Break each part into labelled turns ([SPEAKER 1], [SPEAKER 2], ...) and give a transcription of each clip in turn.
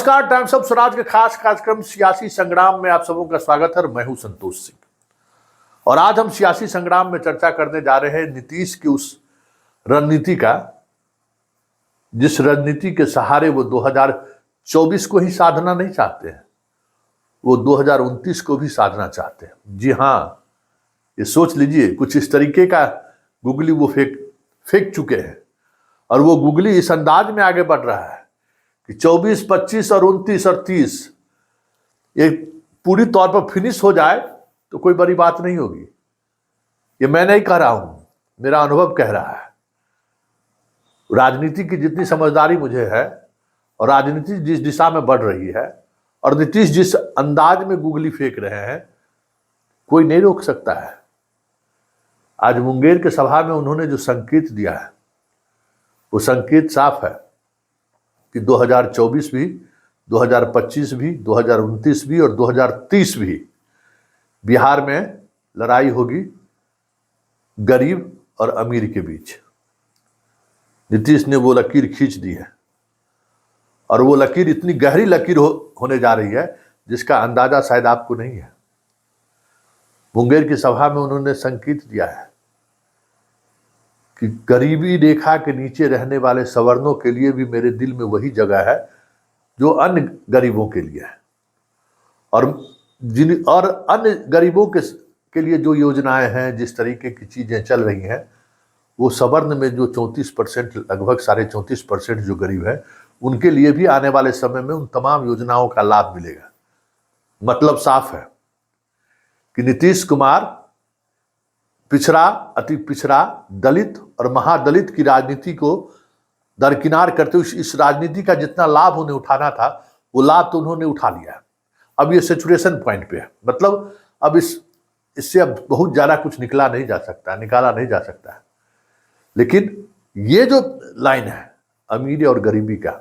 [SPEAKER 1] नमस्कार, times of Swaraj के खास कार्यक्रम सियासी संग्राम में आप सबों का स्वागत है। मैं हूं संतोष सिंह और आज हम सियासी संग्राम में चर्चा करने जा रहे हैं नीतीश की उस रणनीति का, जिस रणनीति के सहारे वो 2024 को ही साधना नहीं चाहते हैं, वो 2029 को भी साधना चाहते हैं। जी हाँ, ये सोच लीजिए, कुछ इस तरीके का गुगली वो फेंक चुके हैं और वो गुगली इस अंदाज में आगे बढ़ रहा है कि 24, 25 और 29 और 30 ये पूरी तौर पर फिनिश हो जाए तो कोई बड़ी बात नहीं होगी। ये मैं नहीं कह रहा हूं, मेरा अनुभव कह रहा है। राजनीति की जितनी समझदारी मुझे है और राजनीति जिस दिशा में बढ़ रही है और नीतीश जिस अंदाज में गुगली फेंक रहे हैं, कोई नहीं रोक सकता है। आज मुंगेर के सभा में उन्होंने जो संकेत दिया है, वो संकेत साफ है कि 2024 भी, 2025 भी, 2029 भी और 2030 भी बिहार में लड़ाई होगी गरीब और अमीर के बीच। नीतीश ने वो लकीर खींच दी है और वो लकीर इतनी गहरी लकीर होने जा रही है जिसका अंदाजा शायद आपको नहीं है। मुंगेर की सभा में उन्होंने संकेत दिया है कि गरीबी रेखा के नीचे रहने वाले सवर्णों के लिए भी मेरे दिल में वही जगह है जो अन्य गरीबों के लिए है, और अन्य गरीबों के लिए जो योजनाएं हैं, जिस तरीके की चीजें चल रही हैं, वो सवर्ण में जो 34%, लगभग 34.5% जो गरीब है, उनके लिए भी आने वाले समय में उन तमाम योजनाओं का लाभ मिलेगा। मतलब साफ है कि नीतीश कुमार पिछड़ा, अति पिछड़ा, दलित और महादलित की राजनीति को दरकिनार करते हुए इस राजनीति का जितना लाभ उन्हें उठाना था, वो लाभ तो उन्होंने उठा लिया है। अब ये सैचुरेशन पॉइंट पे है, मतलब अब इससे अब बहुत ज्यादा कुछ निकाला नहीं जा सकता है। लेकिन ये जो लाइन है अमीरी और गरीबी का,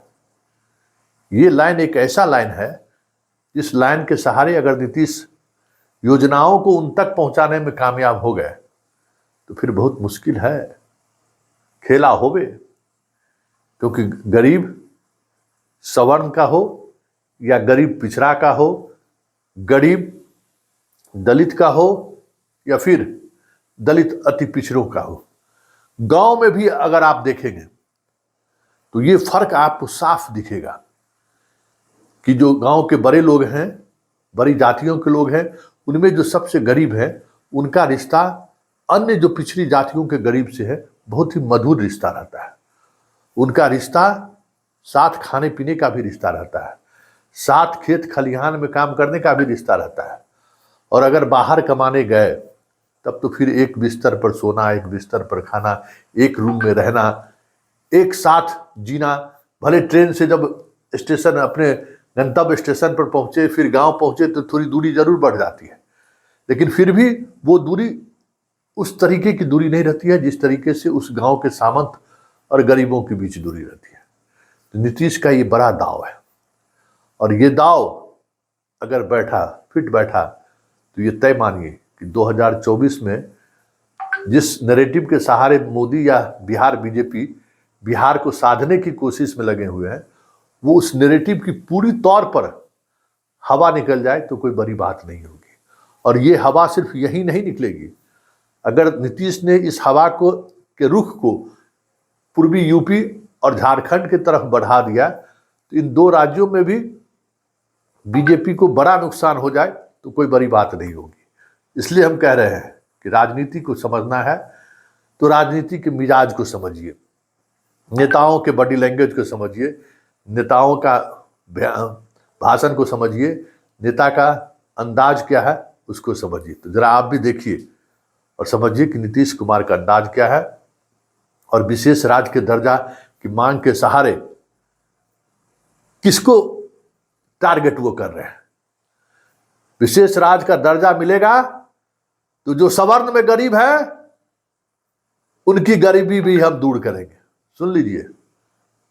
[SPEAKER 1] ये लाइन एक ऐसा लाइन है जिस लाइन के सहारे अगर नीतीश योजनाओं को उन तक पहुंचाने में कामयाब हो गए तो फिर बहुत मुश्किल है, खेला होवे। क्योंकि गरीब सवर्ण का हो या गरीब पिछड़ा का हो, गरीब दलित का हो या फिर दलित अति पिछड़ों का हो, गांव में भी अगर आप देखेंगे तो ये फर्क आपको साफ दिखेगा कि जो गांव के बड़े लोग हैं, बड़ी जातियों के लोग हैं, उनमें जो सबसे गरीब है, उनका रिश्ता अन्य जो पिछड़ी जातियों के गरीब से है बहुत ही मधुर रिश्ता रहता है। उनका रिश्ता साथ खाने पीने का भी रिश्ता रहता है, साथ खेत खलिहान में काम करने का भी रिश्ता रहता है। और अगर बाहर कमाने गए तब तो फिर एक बिस्तर पर सोना, एक बिस्तर पर खाना, एक रूम में रहना, एक साथ जीना। भले ट्रेन से जब स्टेशन, अपने गंतव्य स्टेशन पर पहुंचे, फिर गांव पहुंचे तो थोड़ी दूरी जरूर बढ़ जाती है, लेकिन फिर भी वो दूरी उस तरीके की दूरी नहीं रहती है जिस तरीके से उस गांव के सामंत और गरीबों के बीच दूरी रहती है। तो नीतीश का ये बड़ा दाव है और ये दाव अगर फिट बैठा तो ये तय मानिए कि 2024 में जिस नैरेटिव के सहारे मोदी या बिहार बीजेपी बिहार को साधने की कोशिश में लगे हुए हैं, वो उस नैरेटिव की पूरी तौर पर हवा निकल जाए तो कोई बड़ी बात नहीं होगी। और ये हवा सिर्फ यही नहीं निकलेगी, अगर नीतीश ने इस हवा के रुख को पूर्वी यूपी और झारखंड की तरफ बढ़ा दिया तो इन दो राज्यों में भी बीजेपी को बड़ा नुकसान हो जाए तो कोई बड़ी बात नहीं होगी। इसलिए हम कह रहे हैं कि राजनीति को समझना है तो राजनीति के मिजाज को समझिए, नेताओं के बॉडी लैंग्वेज को समझिए, नेताओं का भाषण को समझिए, नेता का अंदाज क्या है उसको समझिए। तो जरा आप भी देखिए और समझिए कि नीतीश कुमार का अंदाज क्या है और विशेष राज्य के दर्जा की मांग के सहारे किसको टारगेट वो कर रहे हैं। विशेष राज्य का दर्जा मिलेगा तो जो सवर्ण में गरीब है उनकी गरीबी भी हम दूर करेंगे। सुन लीजिए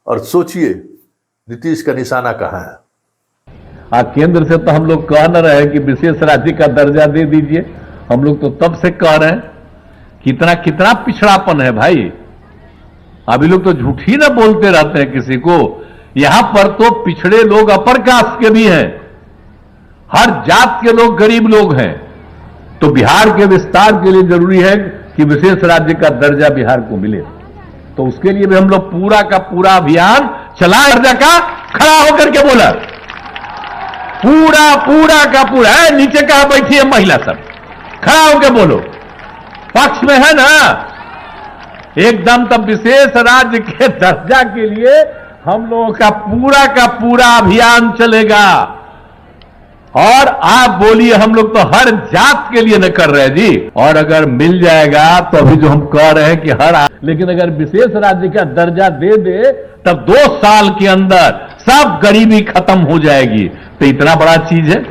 [SPEAKER 1] और सोचिए नीतीश का निशाना कहां है।
[SPEAKER 2] केंद्र से तो हम लोग कह न रहे कि विशेष राज्य का दर्जा दे दीजिए, हम लोग तो तब से कह रहे हैं। कितना पिछड़ापन है भाई। अभी लोग तो झूठ ही ना बोलते रहते हैं किसी को यहां पर तो पिछड़े लोग अपर कास्ट के भी हैं, हर जात के लोग गरीब लोग हैं। तो बिहार के विस्तार के लिए जरूरी है कि विशेष राज्य का दर्जा बिहार को मिले। तो उसके लिए भी हम लोग पूरा का पूरा अभियान चलाए। दर्जा का खड़ा होकर के बोला, पूरा का पूरा है। नीचे कहां बैठी है महिला सब, खड़ा होकर बोलो, पक्ष में है ना एकदम। तब विशेष राज्य के दर्जा के लिए हम लोगों का पूरा अभियान चलेगा। और आप बोलिए, हम लोग तो हर जात के लिए न कर रहे जी। और अगर मिल जाएगा तो अभी जो हम कह रहे हैं कि लेकिन अगर विशेष राज्य का दर्जा दे दे तब 2 साल के अंदर सब गरीबी खत्म हो जाएगी। तो इतना बड़ा चीज है।